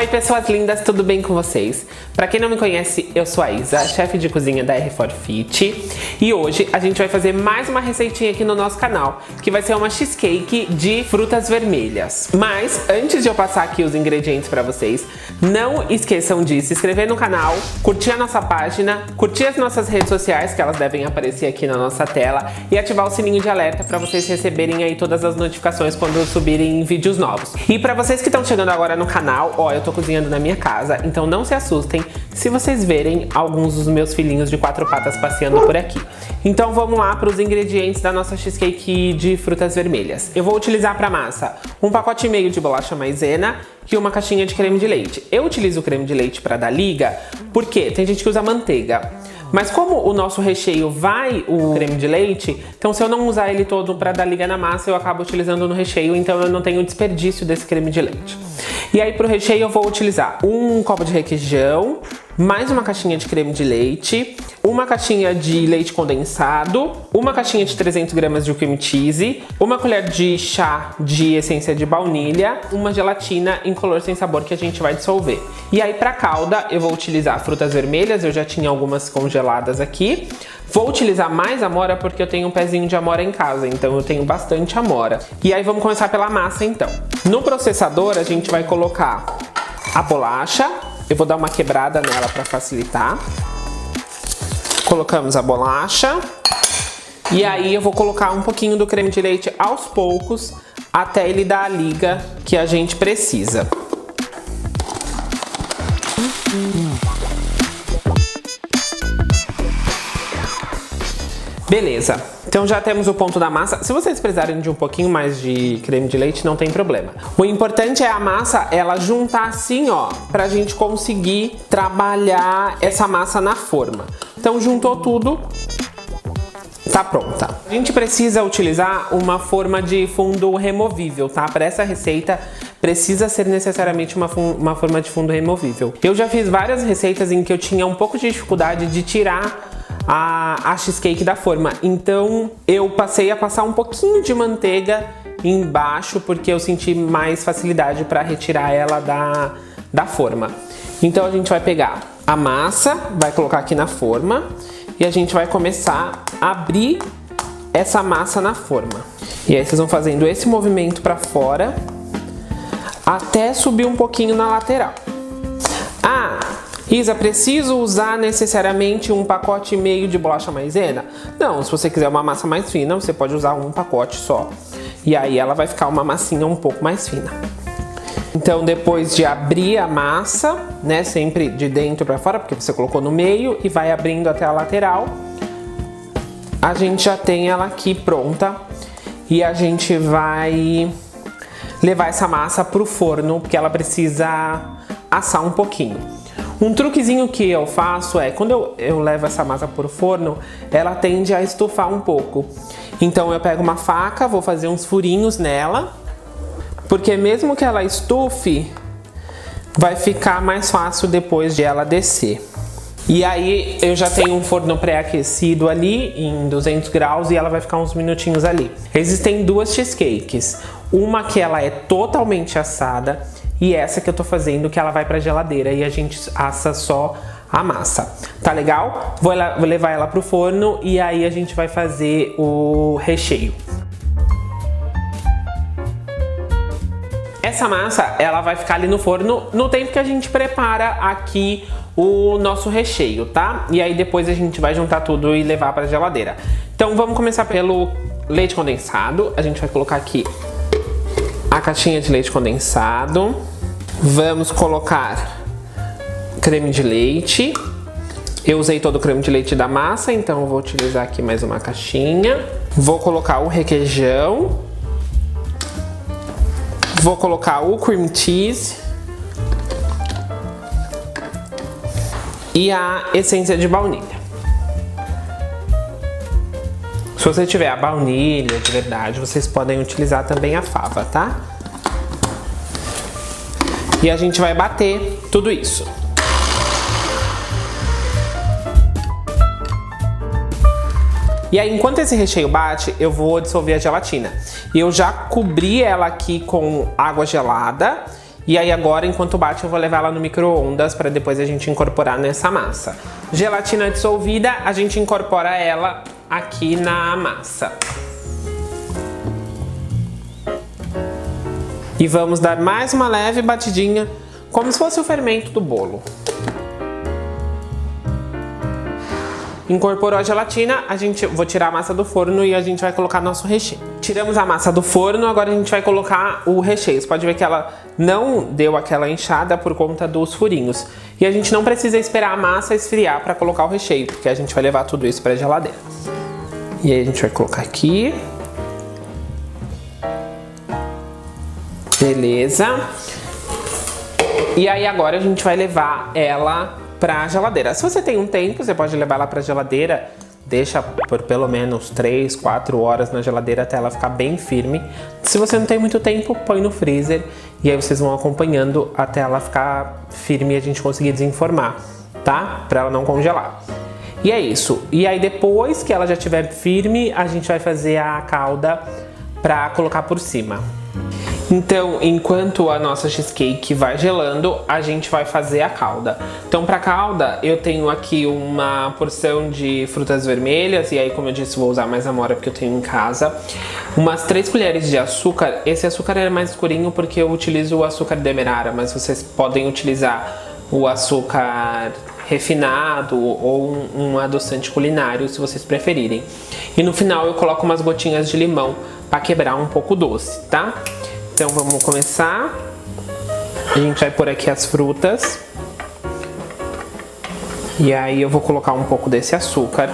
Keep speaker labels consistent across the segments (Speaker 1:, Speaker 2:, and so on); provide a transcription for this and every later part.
Speaker 1: Oi pessoas lindas, tudo bem com vocês? Pra quem não me conhece, eu sou a Isa, chefe de cozinha da R4 Fit. E hoje a gente vai fazer mais uma receitinha aqui no nosso canal, que vai ser uma cheesecake de frutas vermelhas. Mas antes de eu passar aqui os ingredientes pra vocês, não esqueçam de se inscrever no canal, curtir a nossa página, curtir as nossas redes sociais, que elas devem aparecer aqui na nossa tela, e ativar o sininho de alerta pra vocês receberem aí todas as notificações quando subirem vídeos novos. E pra vocês que estão chegando agora no canal, ó, eu tô cozinhando na minha casa, então não se assustem se vocês verem alguns dos meus filhinhos de 4 patas passeando por aqui. Então vamos lá para os ingredientes da nossa cheesecake de frutas vermelhas. Eu vou utilizar para massa 1,5 pacote de bolacha maisena e uma caixinha de creme de leite. Eu utilizo o creme de leite para dar liga, porque tem gente que usa manteiga. Mas como o nosso recheio vai o creme de leite, então se eu não usar ele todo para dar liga na massa, eu acabo utilizando no recheio, então eu não tenho desperdício desse creme de leite. E aí pro recheio eu vou utilizar um copo de requeijão, mais uma caixinha de creme de leite, uma caixinha de leite condensado, uma caixinha de 300 gramas de cream cheese, uma colher de chá de essência de baunilha, uma gelatina incolor sem sabor que a gente vai dissolver. E aí pra calda eu vou utilizar frutas vermelhas, eu já tinha algumas congeladas aqui. Vou utilizar mais amora porque eu tenho um pezinho de amora em casa, então eu tenho bastante amora. E aí vamos começar pela massa então. No processador a gente vai colocar a bolacha. Eu vou dar uma quebrada nela para facilitar. Colocamos a bolacha. E aí eu vou colocar um pouquinho do creme de leite aos poucos, até ele dar a liga que a gente precisa. Beleza, então já temos o ponto da massa. Se vocês precisarem de um pouquinho mais de creme de leite, não tem problema. O importante é a massa, ela juntar assim, ó, pra gente conseguir trabalhar essa massa na forma. Então juntou tudo, tá pronta. A gente precisa utilizar uma forma de fundo removível, tá? Para essa receita precisa ser necessariamente uma forma de fundo removível. Eu já fiz várias receitas em que eu tinha um pouco de dificuldade de tirar a cheesecake da forma, então eu passei a passar um pouquinho de manteiga embaixo porque eu senti mais facilidade para retirar ela da forma. Então a gente vai pegar a massa, vai colocar aqui na forma e a gente vai começar a abrir essa massa na forma. E aí vocês vão fazendo esse movimento para fora até subir um pouquinho na lateral. Ah, Isa, preciso usar necessariamente 1,5 pacote de bolacha maisena? Não, se você quiser uma massa mais fina, você pode usar um pacote só. E aí ela vai ficar uma massinha um pouco mais fina. Então depois de abrir a massa, né, sempre de dentro para fora, porque você colocou no meio e vai abrindo até a lateral, a gente já tem ela aqui pronta. E a gente vai levar essa massa pro forno, porque ela precisa assar um pouquinho. Um truquezinho que eu faço é, quando eu levo essa massa pro forno, ela tende a estufar um pouco. Então eu pego uma faca, vou fazer uns furinhos nela, porque mesmo que ela estufe, vai ficar mais fácil depois de ela descer. E aí eu já tenho um forno pré-aquecido ali em 200 graus e ela vai ficar uns minutinhos ali. Existem duas cheesecakes, uma que ela é totalmente assada e essa que eu tô fazendo que ela vai pra geladeira e a gente assa só a massa. Tá legal? Vou levar ela pro forno e aí a gente vai fazer o recheio. Essa massa, ela vai ficar ali no forno no tempo que a gente prepara aqui o nosso recheio, tá? E aí depois a gente vai juntar tudo e levar pra geladeira. Então vamos começar pelo leite condensado. A gente vai colocar aqui a caixinha de leite condensado. Vamos colocar creme de leite. Eu usei todo o creme de leite da massa, então eu vou utilizar aqui mais uma caixinha. Vou colocar o requeijão. Vou colocar o cream cheese. E a essência de baunilha. Se você tiver a baunilha de verdade, vocês podem utilizar também a fava, tá? E a gente vai bater tudo isso. E aí, enquanto esse recheio bate, eu vou dissolver a gelatina. E eu já cobri ela aqui com água gelada E aí agora, enquanto bate, eu vou levar ela no micro-ondas para depois a gente incorporar nessa massa. Gelatina dissolvida, a gente incorpora ela aqui na massa. E vamos dar mais uma leve batidinha, como se fosse o fermento do bolo. Incorporou a gelatina, vou tirar a massa do forno e a gente vai colocar nosso recheio. Tiramos a massa do forno, agora a gente vai colocar o recheio. Você pode ver que ela não deu aquela inchada por conta dos furinhos. E a gente não precisa esperar a massa esfriar para colocar o recheio, porque a gente vai levar tudo isso para a geladeira. E aí a gente vai colocar aqui. Beleza. E aí agora a gente vai levar ela pra geladeira. Se você tem um tempo, você pode levar ela pra geladeira, deixa por pelo menos 3, 4 horas na geladeira até ela ficar bem firme. Se você não tem muito tempo, põe no freezer e aí vocês vão acompanhando até ela ficar firme e a gente conseguir desenformar, tá? Pra ela não congelar. E é isso. E aí depois que ela já estiver firme, a gente vai fazer a calda pra colocar por cima. Então, enquanto a nossa cheesecake vai gelando, a gente vai fazer a calda. Então, para calda, eu tenho aqui uma porção de frutas vermelhas, e aí, como eu disse, vou usar mais amora porque eu tenho em casa. Umas 3 colheres de açúcar. Esse açúcar é mais escurinho porque eu utilizo o açúcar demerara, mas vocês podem utilizar o açúcar refinado ou um adoçante culinário, se vocês preferirem. E no final eu coloco umas gotinhas de limão para quebrar um pouco o doce, tá? Então vamos começar. A gente vai pôr aqui as frutas. E aí eu vou colocar um pouco desse açúcar.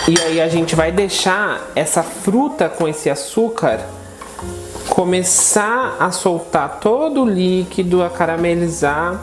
Speaker 1: E aí a gente vai deixar essa fruta com esse açúcar começar a soltar todo o líquido, a caramelizar,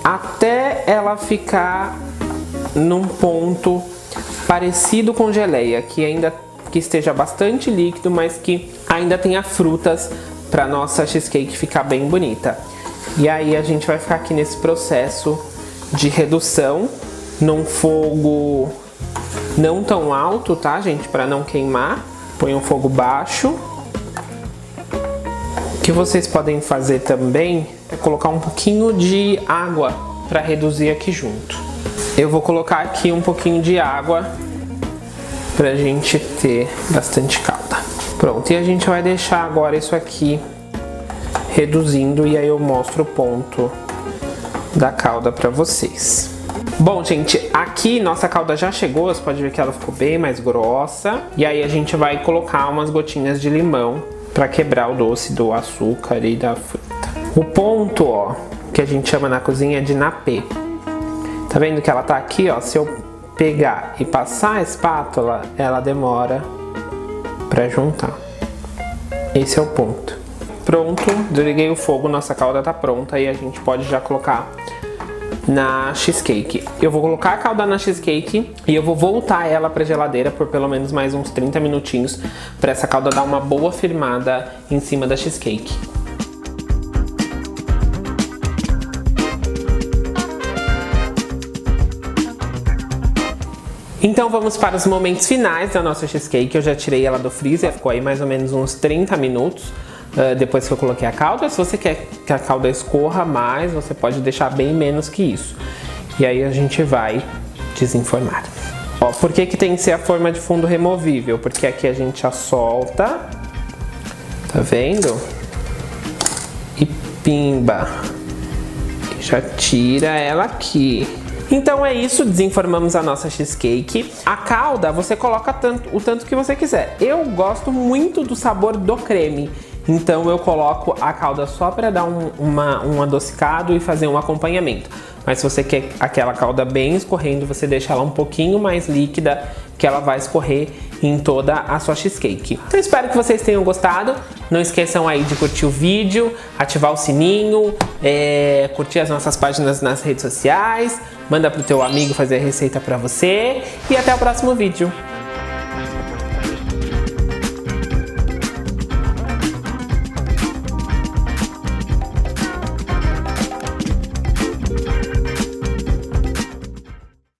Speaker 1: até ela ficar num ponto parecido com geleia, que esteja bastante líquido, mas que ainda tenha frutas para nossa cheesecake ficar bem bonita. E aí a gente vai ficar aqui nesse processo de redução, num fogo não tão alto, tá, gente? Para não queimar. Põe um fogo baixo. O que vocês podem fazer também é colocar um pouquinho de água para reduzir aqui junto. Eu vou colocar aqui um pouquinho de água pra gente ter bastante calda. Pronto, e a gente vai deixar agora isso aqui reduzindo e aí eu mostro o ponto da calda pra vocês. Bom, gente, aqui nossa calda já chegou, você pode ver que ela ficou bem mais grossa. E aí a gente vai colocar umas gotinhas de limão pra quebrar o doce do açúcar e da fruta. O ponto, ó, que a gente chama na cozinha é de napê. Tá vendo que ela tá aqui, ó? Se eu pegar e passar a espátula, ela demora pra juntar. Esse é o ponto. Pronto, desliguei o fogo, nossa calda tá pronta e a gente pode já colocar na cheesecake. Eu vou colocar a calda na cheesecake e eu vou voltar ela pra geladeira por pelo menos mais uns 30 minutinhos pra essa calda dar uma boa firmada em cima da cheesecake. Então vamos para os momentos finais da nossa cheesecake. Eu já tirei ela do freezer, ficou aí mais ou menos uns 30 minutos depois que eu coloquei a calda. Se você quer que a calda escorra mais, você pode deixar bem menos que isso. E aí a gente vai desenformar. Ó, por que tem que ser a forma de fundo removível? Porque aqui a gente já solta, tá vendo? E pimba, e já tira ela aqui. Então é isso, desenformamos a nossa cheesecake. A calda você coloca o tanto que você quiser. Eu gosto muito do sabor do creme, então eu coloco a calda só para dar um adocicado e fazer um acompanhamento. Mas se você quer aquela calda bem escorrendo, você deixa ela um pouquinho mais líquida, que ela vai escorrer em toda a sua cheesecake. Então espero que vocês tenham gostado. Não esqueçam aí de curtir o vídeo, ativar o sininho, curtir as nossas páginas nas redes sociais, manda pro teu amigo fazer a receita pra você e até o próximo vídeo.